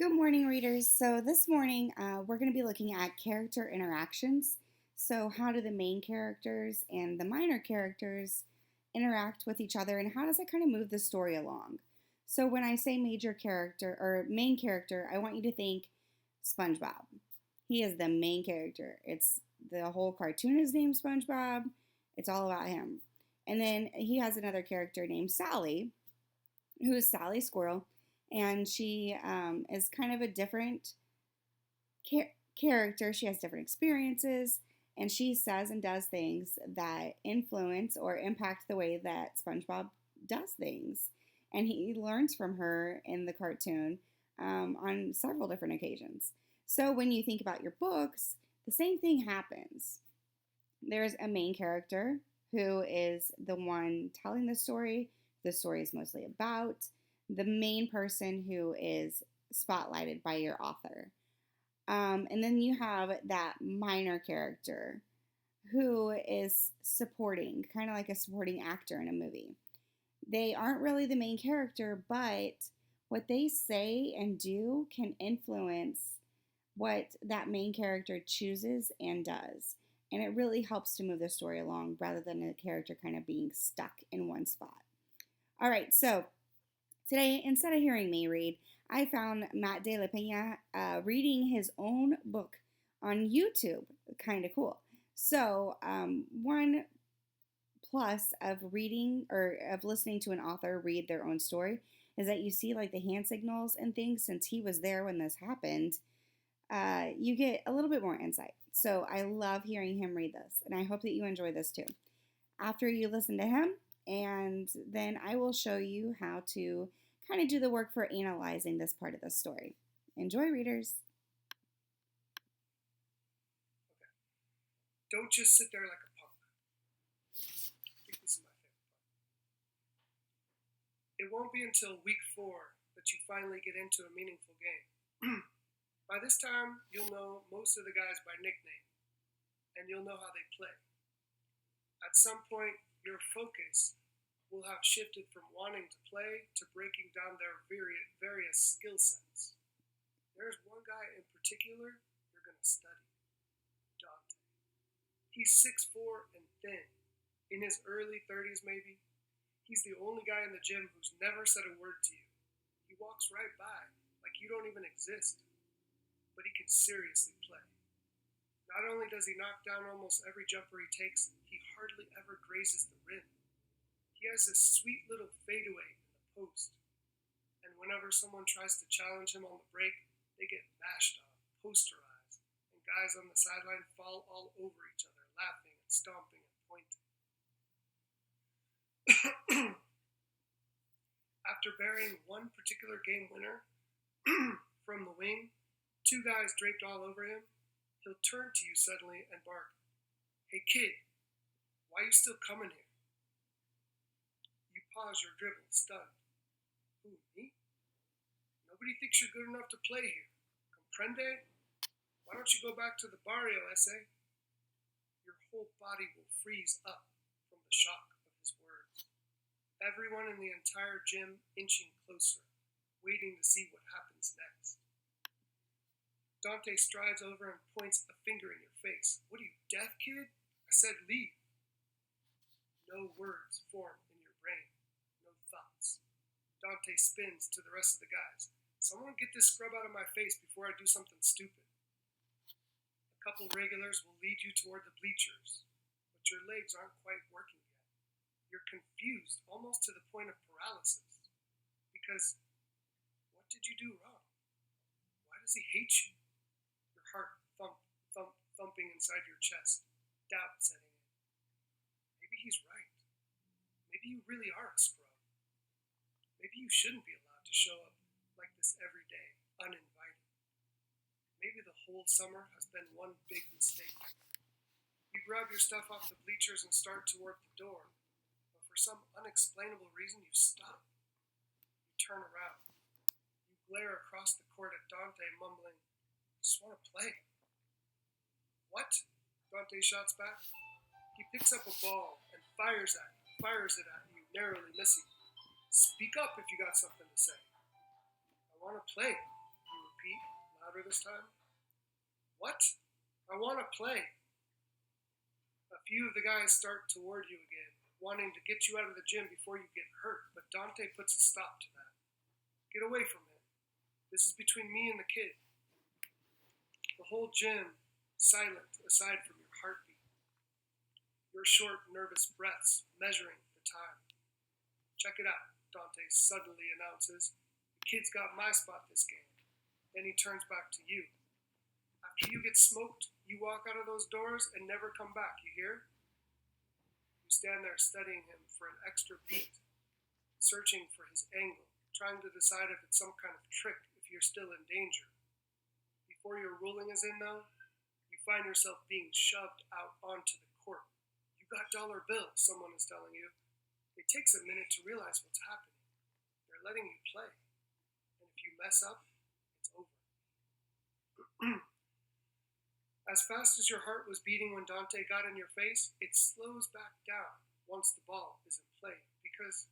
Good morning, readers. So, this morning we're going to be looking at character interactions. So, how do the main characters and the minor characters interact with each other, and how does it kind of move the story along? So, when I say major character or main character, I want you to think SpongeBob. He is the main character. It's the whole cartoon is named SpongeBob, it's all about him. And then he has another character named Sally, who is Sally Squirrel, and she is kind of a different character. She has different experiences, and she says and does things that influence or impact the way that SpongeBob does things. And he learns from her in the cartoon on several different occasions. So when you think about your books, the same thing happens. There's a main character who is the one telling the story is mostly about, the main person who is spotlighted by your author. And then you have that minor character who is supporting, kind of like a supporting actor in a movie. They aren't really the main character, but what they say and do can influence what that main character chooses and does. And it really helps to move the story along rather than a character kind of being stuck in one spot. All right, so today, instead of hearing me read, I found Matt de la Peña reading his own book on YouTube. Kind of cool. So, one plus of reading or of listening to an author read their own story is that you see like the hand signals and things since he was there when this happened. You get a little bit more insight. So I love hearing him read this, and I hope that you enjoy this too. After you listen to him, and then I will show you how to kind of do the work for analyzing this part of the story. Enjoy, readers. Don't just sit there like a punk. I think this is my favorite part. It won't be until week 4 that you finally get into a meaningful game. By this time, you'll know most of the guys by nickname, and you'll know how they play. At some point, your focus will have shifted from wanting to play to breaking down their various skill sets. There's one guy in particular you're going to study, Dante. He's 6'4" and thin, in his early 30s maybe. He's the only guy in the gym who's never said a word to you. He walks right by, like you don't even exist. But he can seriously play. Not only does he knock down almost every jumper he takes, he hardly ever grazes the rim. He has this sweet little fadeaway in the post. And whenever someone tries to challenge him on the break, they get bashed on, posterized, and guys on the sideline fall all over each other, laughing and stomping and pointing. After burying one particular game winner from the wing, 2 guys draped all over him, he'll turn to you suddenly and bark, "Hey kid, why you still coming here?" You pause your dribble, stunned. Who, me? Nobody thinks you're good enough to play here. Comprende? Why don't you go back to the barrio, ese? Your whole body will freeze up from the shock of his words. Everyone in the entire gym inching closer, waiting to see what happens next. Dante strides over and points a finger in your face. "What are you, deaf, kid? I said leave." No words form in your brain. No thoughts. Dante spins to the rest of the guys. "Someone get this scrub out of my face before I do something stupid." A couple regulars will lead you toward the bleachers, but your legs aren't quite working yet. You're confused, almost to the point of paralysis. Because what did you do wrong? Why does he hate you? Heart thumping inside your chest, doubt setting in. Maybe he's right. Maybe you really are a scrub. Maybe you shouldn't be allowed to show up like this every day, uninvited. Maybe the whole summer has been one big mistake. You grab your stuff off the bleachers and start toward the door, but for some unexplainable reason you stop. You turn around. You glare across the court at Dante, mumbling, "I just want to play." "What?" Dante shouts back. He picks up a ball and fires it at you, narrowly missing. "Speak up if you got something to say." "I want to play," you louder this time. What? I want to play. A few of the guys start toward you again, wanting to get you out of the gym before you get hurt, but Dante puts a stop to that. Get away from him. This is between me and the kid. The whole gym silent aside from your heartbeat. Your short, nervous breaths measuring the time. Check it out, Dante suddenly announces. The kid's got my spot this game. Then he turns back to you. After you get smoked, you walk out of those doors and never come back, you hear? You stand there studying him for an extra beat, searching for his angle, trying to decide if it's some kind of trick if you're still in danger. Before your ruling is in, though, you find yourself being shoved out onto the court. You got dollar bills, someone is telling you. It takes a minute to realize what's happening. They're letting you play. And if you mess up, it's over. As fast as your heart was beating when Dante got in your face, it slows back down once the ball is in play, because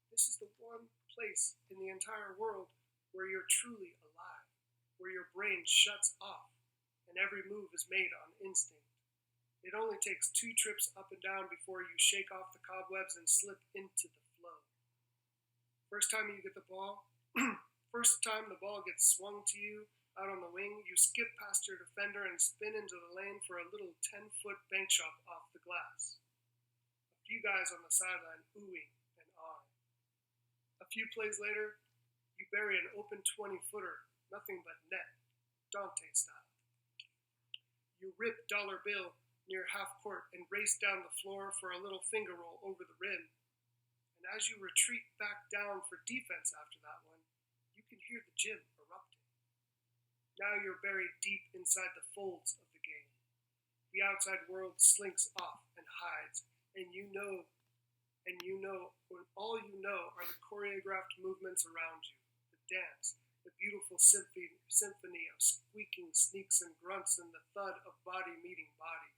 this is the one place in the entire world where you're truly alive, where your brain shuts off and every move is made on instinct. It only takes 2 trips up and down before you shake off the cobwebs and slip into the flow. First time you get the ball, first time the ball gets swung to you out on the wing, you skip past your defender and spin into the lane for a little 10-foot bank shot off the glass. A few guys on the sideline oohing and awing. A few plays later, you bury an open 20-footer, nothing but net, Dante style. You rip dollar bill near half court and race down the floor for a little finger roll over the rim. And as you retreat back down for defense after that one, you can hear the gym erupting. Now you're buried deep inside the folds of the game. The outside world slinks off and hides, and you know when all you know are the choreographed movements around you, the dance, the beautiful symphony of squeaking sneaks and grunts and the thud of body meeting body.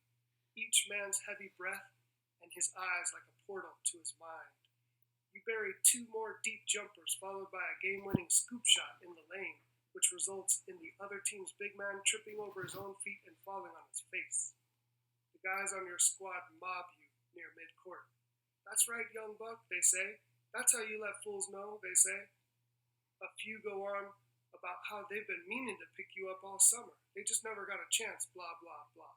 Each man's heavy breath and his eyes like a portal to his mind. You bury 2 more deep jumpers followed by a game-winning scoop shot in the lane, which results in the other team's big man tripping over his own feet and falling on his face. The guys on your squad mob you near midcourt. That's right, young buck, they say. That's how you let fools know, they say. A few go on about how they've been meaning to pick you up all summer. They just never got a chance, blah, blah, blah.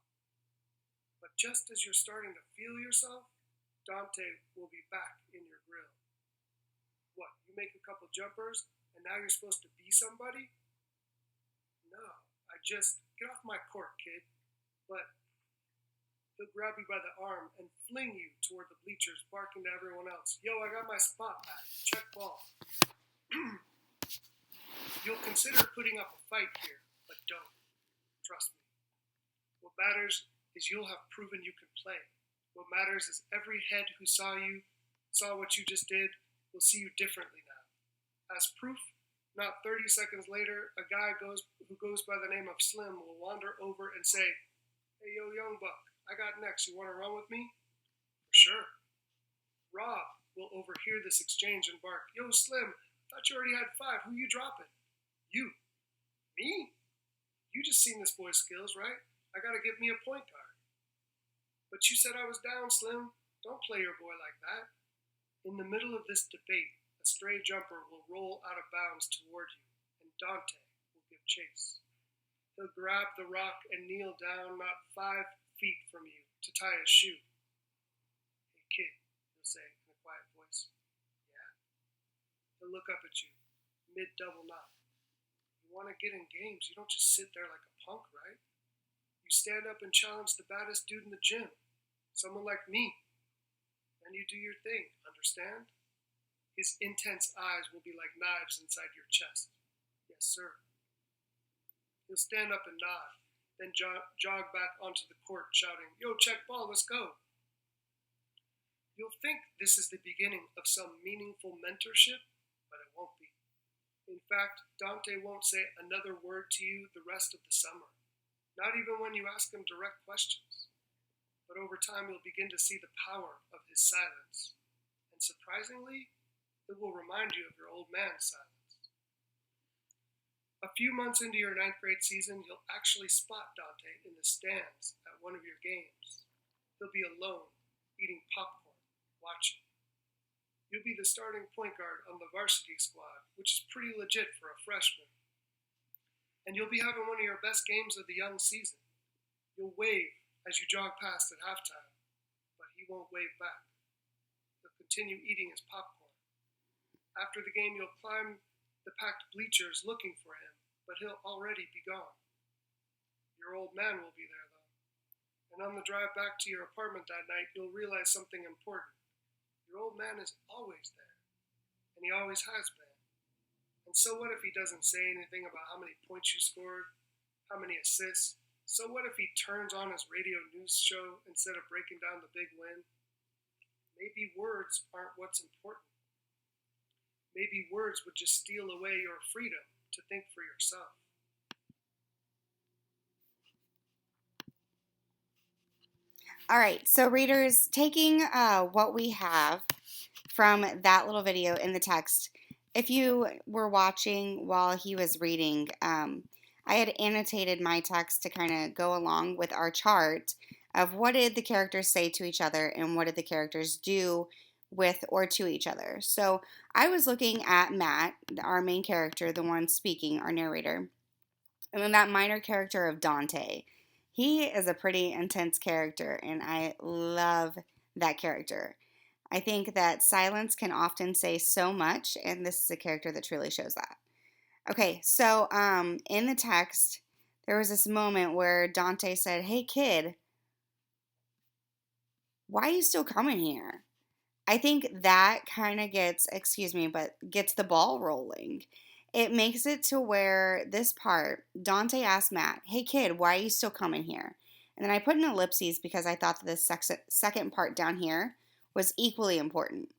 But just as you're starting to feel yourself, Dante will be back in your grill. What, you make a couple jumpers, and now you're supposed to be somebody? No, get off my court, kid. But he'll grab you by the arm and fling you toward the bleachers, barking to everyone else, yo, I got my spot back, check ball. You'll consider putting up a fight here, but don't. Trust me. What matters is you'll have proven you can play. What matters is every head who saw what you just did, will see you differently now. As proof, not 30 seconds later, a guy who goes by the name of Slim will wander over and say, hey, yo, young buck, I got next. You want to run with me? For sure. Rob will overhear this exchange and bark, yo, Slim, thought you already had 5. Who you dropping? You. Me? You just seen this boy's skills, right? I gotta give me a point guard. But you said I was down, Slim. Don't play your boy like that. In the middle of this debate, a stray jumper will roll out of bounds toward you, and Dante will give chase. He'll grab the rock and kneel down not 5 feet from you to tie his shoe. Hey, kid, he'll say in a quiet voice. Yeah? He'll look up at you, mid-double knot. You want to get in games, you don't just sit there like a punk, right? You stand up and challenge the baddest dude in the gym, someone like me. And you do your thing, understand? His intense eyes will be like knives inside your chest. Yes, sir. He'll stand up and nod, then jog back onto the court shouting, yo, check ball, let's go. You'll think this is the beginning of some meaningful mentorship, but it won't be. In fact, Dante won't say another word to you the rest of the summer, not even when you ask him direct questions. But over time, you'll begin to see the power of his silence. And surprisingly, it will remind you of your old man's silence. A few months into your ninth grade season, you'll actually spot Dante in the stands at one of your games. He'll be alone, eating popcorn, watching. You'll be the starting point guard on the varsity squad, which is pretty legit for a freshman. And you'll be having one of your best games of the young season. You'll wave as you jog past at halftime, but he won't wave back. He'll continue eating his popcorn. After the game, you'll climb the packed bleachers looking for him, but he'll already be gone. Your old man will be there, though. And on the drive back to your apartment that night, you'll realize something important. Your old man is always there, and he always has been. And so what if he doesn't say anything about how many points you scored, how many assists? So what if he turns on his radio news show instead of breaking down the big win? Maybe words aren't what's important. Maybe words would just steal away your freedom to think for yourself. All right, so readers, taking what we have from that little video in the text, if you were watching while he was reading, I had annotated my text to kind of go along with our chart of what did the characters say to each other and what did the characters do with or to each other. So I was looking at Matt, our main character, the one speaking, our narrator, and then that minor character of Dante. He is a pretty intense character, and I love that character. I think that silence can often say so much, and this is a character that truly shows that. Okay, so in the text, there was this moment where Dante said, "Hey kid, why are you still coming here?" I think that kind of gets the ball rolling. It makes it to where this part, Dante asked Matt, "Hey kid, why are you still coming here?" And then I put an ellipses because I thought that this second part down here was equally important.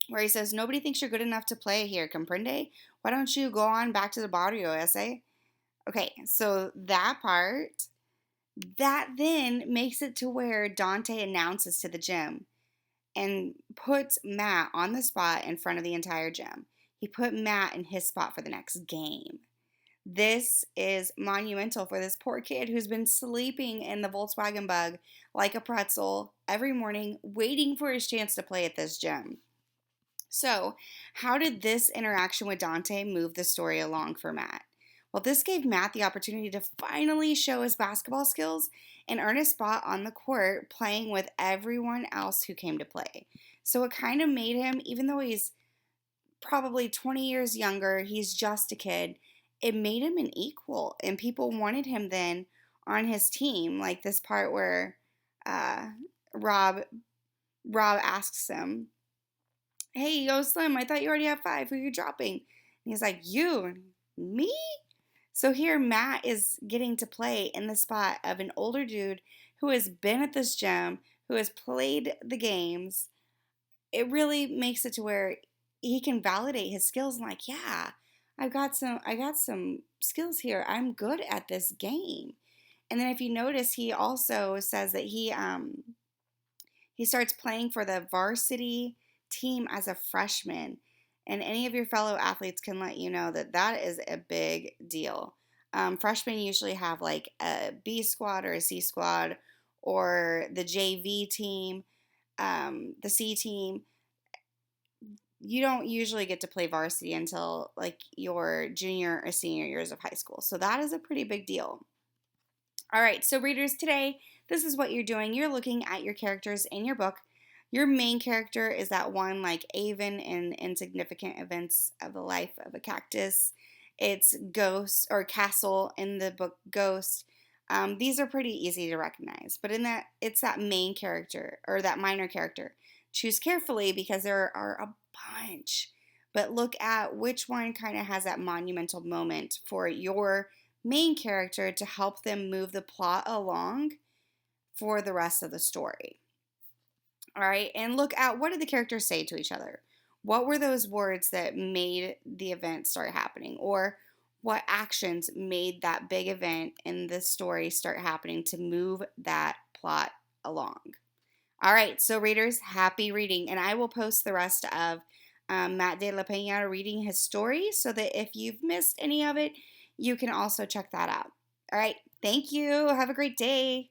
Where he says, "Nobody thinks you're good enough to play here, comprende? Why don't you go on back to the barrio, essay?" Okay, so that part, that then makes it to where Dante announces to the gym and puts Matt on the spot in front of the entire gym. He put Matt in his spot for the next game. This is monumental for this poor kid who's been sleeping in the Volkswagen Bug like a pretzel every morning, waiting for his chance to play at this gym. So, how did this interaction with Dante move the story along for Matt? Well, this gave Matt the opportunity to finally show his basketball skills and earn a spot on the court playing with everyone else who came to play. So it kind of made him, even though he's probably 20 years younger, he's just a kid, it made him an equal. And people wanted him then on his team, like this part where Rob asks him, "Hey, yo, Slim, I thought you already have 5. Who are you dropping?" And he's like, "You? Me?" So here Matt is getting to play in the spot of an older dude who has been at this gym, who has played the games. It really makes it to where he can validate his skills and like, yeah, I got some skills here. I'm good at this game. And then if you notice, he also says that he starts playing for the varsity team as a freshman. And any of your fellow athletes can let you know that that is a big deal. Freshmen usually have like a B squad or a C squad or the JV team, the C team. You don't usually get to play varsity until like your junior or senior years of high school. So that is a pretty big deal. All right, so readers, today, this is what you're doing. You're looking at your characters in your book. Your main character is that one like Avon in Insignificant Events of the Life of a Cactus. It's Ghost or Castle in the book Ghost. These are pretty easy to recognize, but in that, it's that main character or that minor character. Choose carefully because there are a bunch, but look at which one kind of has that monumental moment for your main character to help them move the plot along for the rest of the story. All right, and look at what did the characters say to each other? What were those words that made the event start happening? Or what actions made that big event in the story start happening to move that plot along? All right, so readers, happy reading. And I will post the rest of Matt de la Peña reading his story so that if you've missed any of it, you can also check that out. All right. Thank you. Have a great day.